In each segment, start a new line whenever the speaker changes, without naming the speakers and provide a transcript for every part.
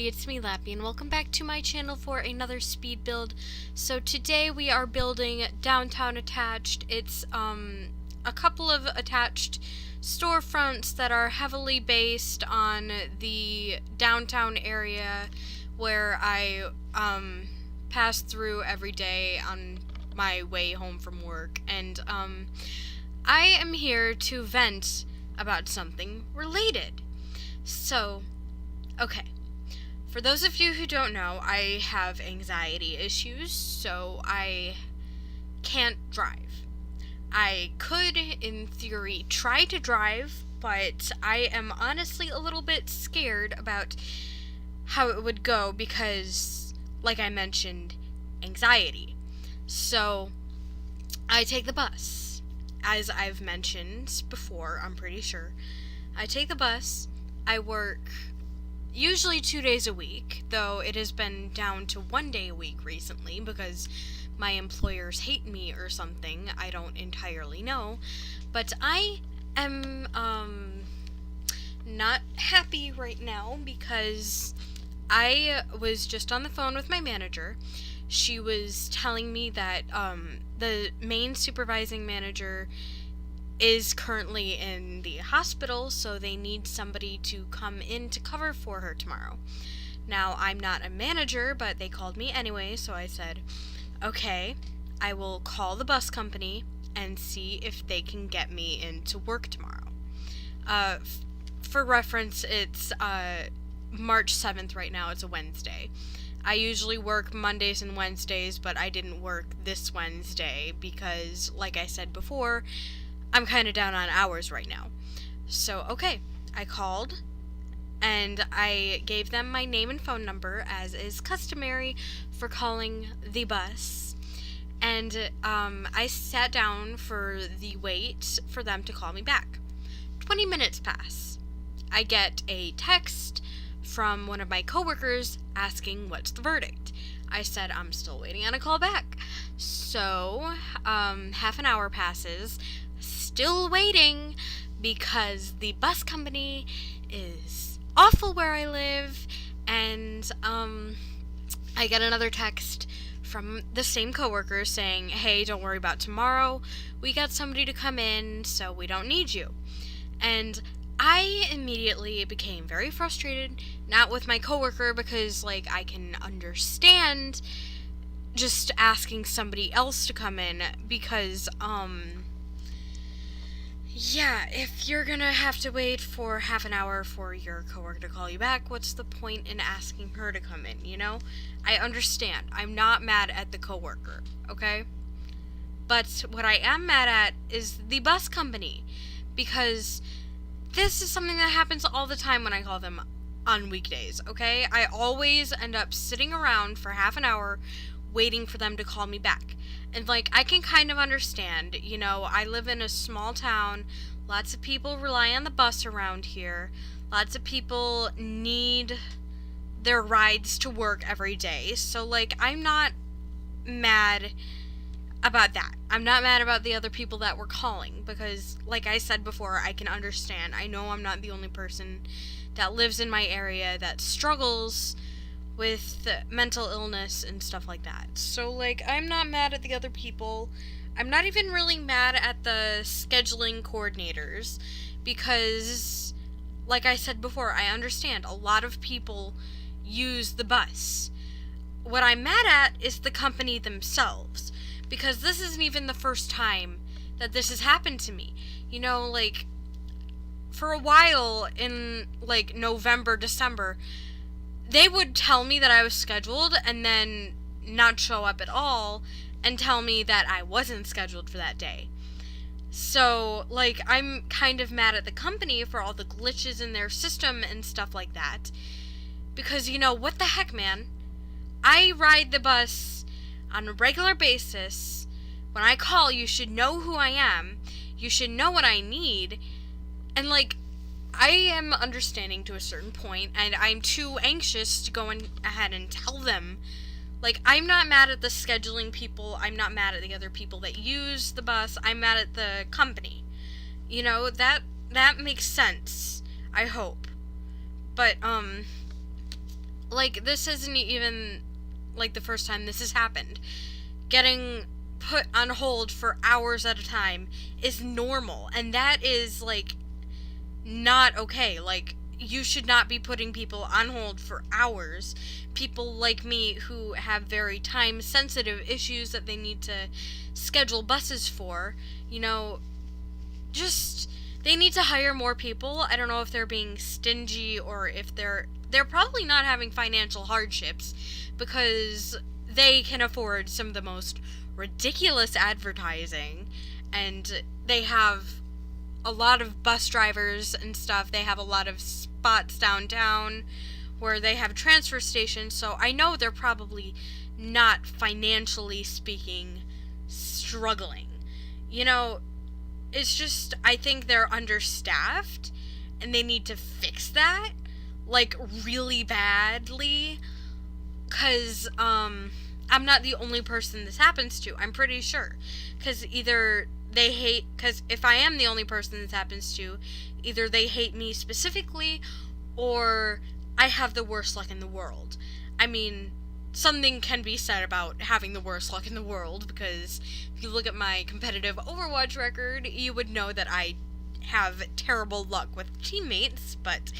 everybody, it's me Lappy, and welcome back to my channel for another speed build. So today we are building downtown attached. It's a couple of attached storefronts that are heavily based on the downtown area where I pass through every day on my way home from work. And I am here to vent about something related. So, okay. For those of you who don't know, I have anxiety issues, so I can't drive. I could, in theory, try to drive, but I am honestly a little bit scared about how it would go because, like I mentioned, anxiety. So, I take the bus. As I've mentioned before, I'm pretty sure. I take the bus. I work usually 2 days a week, though it has been down to 1 day a week recently because my employers hate me or something. I don't entirely know. But I am not happy right now because I was just on the phone with my manager. She was telling me that the main supervising manager is currently in the hospital, so they need somebody to come in to cover for her tomorrow. Now, I'm not a manager, but they called me anyway, so I said, okay, I will call the bus company and see if they can get me into work tomorrow. For reference, it's March 7th right now. It's a Wednesday. I usually work Mondays and Wednesdays, but I didn't work this Wednesday because, like I said before, I'm kind of down on hours right now. So, okay, I called, and I gave them my name and phone number, as is customary for calling the bus. And I sat down for the wait for them to call me back. 20 minutes pass. I get a text from one of my coworkers asking what's the verdict. I said I'm still waiting on a call back. So, half an hour passes. Still waiting because the bus company is awful where I live, and I get another text from the same coworker saying, hey, don't worry about tomorrow, we got somebody to come in, so we don't need you. And I immediately became very frustrated, not with my coworker, because like I can understand just asking somebody else to come in, because yeah, if you're gonna have to wait for half an hour for your coworker to call you back, what's the point in asking her to come in, you know? I understand. I'm not mad at the coworker, okay? But what I am mad at is the bus company, because this is something that happens all the time when I call them on weekdays, okay? I always end up sitting around for half an hour waiting for them to call me back. And, like, I can kind of understand, you know, I live in a small town, lots of people rely on the bus around here, lots of people need their rides to work every day, so, like, I'm not mad about that. I'm not mad about the other people that were calling, because, like I said before, I can understand. I know I'm not the only person that lives in my area that struggles with mental illness and stuff like that. So, like, I'm not mad at the other people. I'm not even really mad at the scheduling coordinators because, like I said before, I understand a lot of people use the bus. What I'm mad at is the company themselves, because this isn't even the first time that this has happened to me. You know, like, for a while in, like, November, December, they would tell me that I was scheduled and then not show up at all and tell me that I wasn't scheduled for that day. So, like, I'm kind of mad at the company for all the glitches in their system and stuff like that. Because, you know, what the heck, man? I ride the bus on a regular basis. When I call, you should know who I am. You should know what I need. And, like, I am understanding to a certain point, and I'm too anxious to go ahead and tell them. Like, I'm not mad at the scheduling people, I'm not mad at the other people that use the bus, I'm mad at the company. You know, that makes sense, I hope. But, Like, this isn't even, like, the first time this has happened. Getting put on hold for hours at a time is normal, and that is, like, not okay. Like, you should not be putting people on hold for hours. People like me who have very time sensitive issues that they need to schedule buses for, you know, just they need to hire more people. I don't know if they're being stingy or if they're probably not having financial hardships, because they can afford some of the most ridiculous advertising, and they have a lot of bus drivers and stuff. They have a lot of spots downtown where they have transfer stations, so I know they're probably not, financially speaking, struggling. You know, it's just, I think they're understaffed and they need to fix that, like, really badly, because I'm not the only person this happens to, I'm pretty sure, because either they hate, because if I am the only person this happens to, either they hate me specifically, or I have the worst luck in the world. I mean, something can be said about having the worst luck in the world, because if you look at my competitive Overwatch record, you would know that I have terrible luck with teammates, but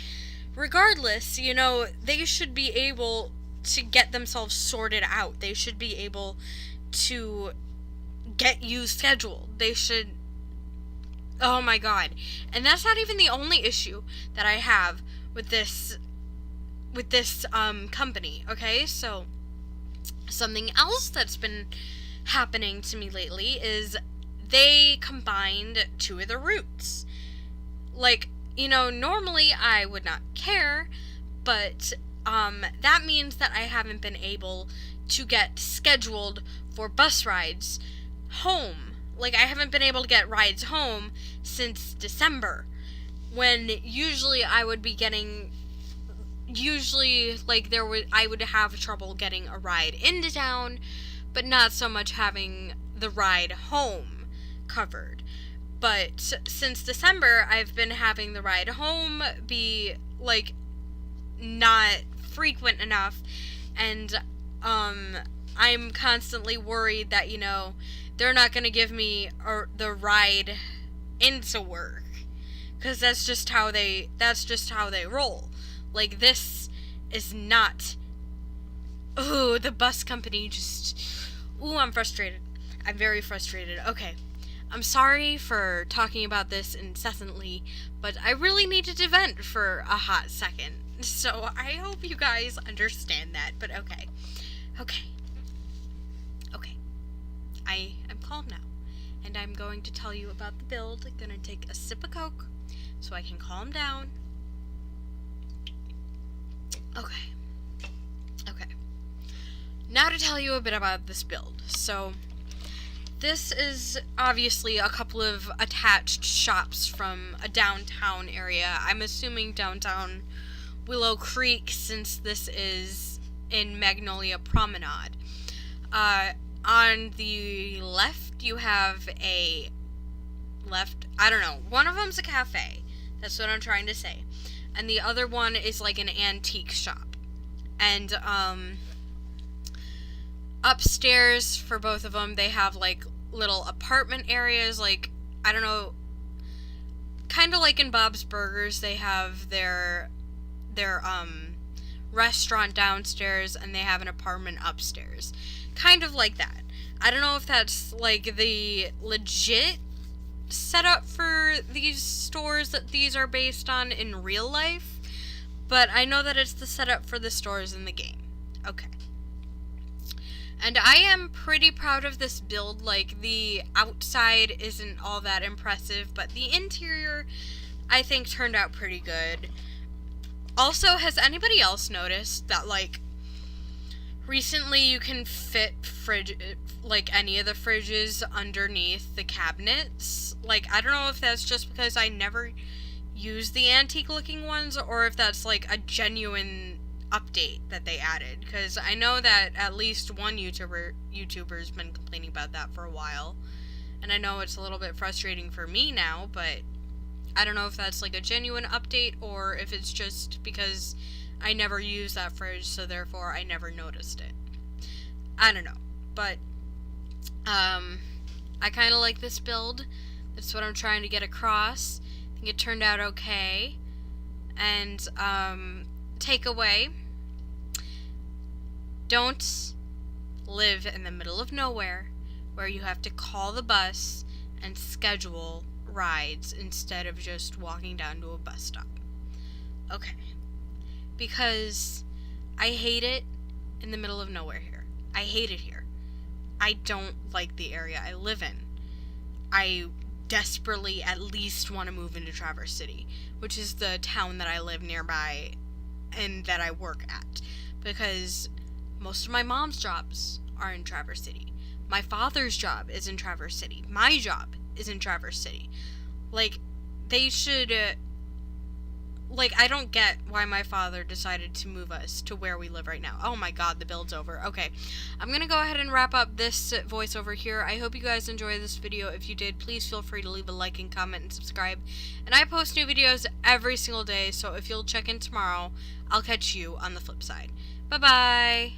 regardless, you know, they should be able to get themselves sorted out. They should be able to get you scheduled. They should... Oh my god. And that's not even the only issue that I have with this company, okay? So, something else that's been happening to me lately is they combined two of the routes. Like, you know, normally I would not care, but that means that I haven't been able to get scheduled for bus rides home. Like, I haven't been able to get rides home since December, when usually I would be getting, like, I would have trouble getting a ride into town, but not so much having the ride home covered. But since December, I've been having the ride home be, like, not frequent enough, and I'm constantly worried that, you know, they're not going to give me the ride into work, because that's just how they roll. Like, this is not... Ooh, the bus company just... Ooh, I'm frustrated. I'm very frustrated. Okay. I'm sorry for talking about this incessantly, but I really needed to vent for a hot second. So I hope you guys understand that, but okay. Okay. I am calm now, and I'm going to tell you about the build. I'm gonna take a sip of Coke so I can calm down. Okay. Now to tell you a bit about this build. So, this is obviously a couple of attached shops from a downtown area. I'm assuming downtown Willow Creek, since this is in Magnolia Promenade. On the left, you have one of them's a cafe. That's what I'm trying to say. And the other one is like an antique shop. And, upstairs for both of them, they have, like, little apartment areas, like, I don't know, kind of like in Bob's Burgers, they have their restaurant downstairs, and they have an apartment upstairs. Kind of like that. I don't know if that's, like, the legit setup for these stores that these are based on in real life, but I know that it's the setup for the stores in the game. Okay. And I am pretty proud of this build. Like, the outside isn't all that impressive, but the interior, I think, turned out pretty good. Also, has anybody else noticed that, like, recently you can fit any of the fridges underneath the cabinets? Like, I don't know if that's just because I never use the antique-looking ones, or if that's, like, a genuine update that they added, because I know that at least one YouTuber's been complaining about that for a while, and I know it's a little bit frustrating for me now, but I don't know if that's like a genuine update or if it's just because I never use that fridge, so therefore I never noticed it. I don't know, but I kind of like this build. That's what I'm trying to get across. I think it turned out okay. And takeaway: don't live in the middle of nowhere where you have to call the bus and schedule rides instead of just walking down to a bus stop. Okay. Because I hate it in the middle of nowhere here. I hate it here. I don't like the area I live in. I desperately at least want to move into Traverse City, which is the town that I live nearby and that I work at, because most of my mom's jobs are in Traverse City. My father's job is in Traverse City. My job is in Traverse City. Like, they should... I don't get why my father decided to move us to where we live right now. Oh my god, the build's over. Okay, I'm gonna go ahead and wrap up this voiceover here. I hope you guys enjoyed this video. If you did, please feel free to leave a like and comment and subscribe. And I post new videos every single day, so if you'll check in tomorrow, I'll catch you on the flip side. Bye-bye!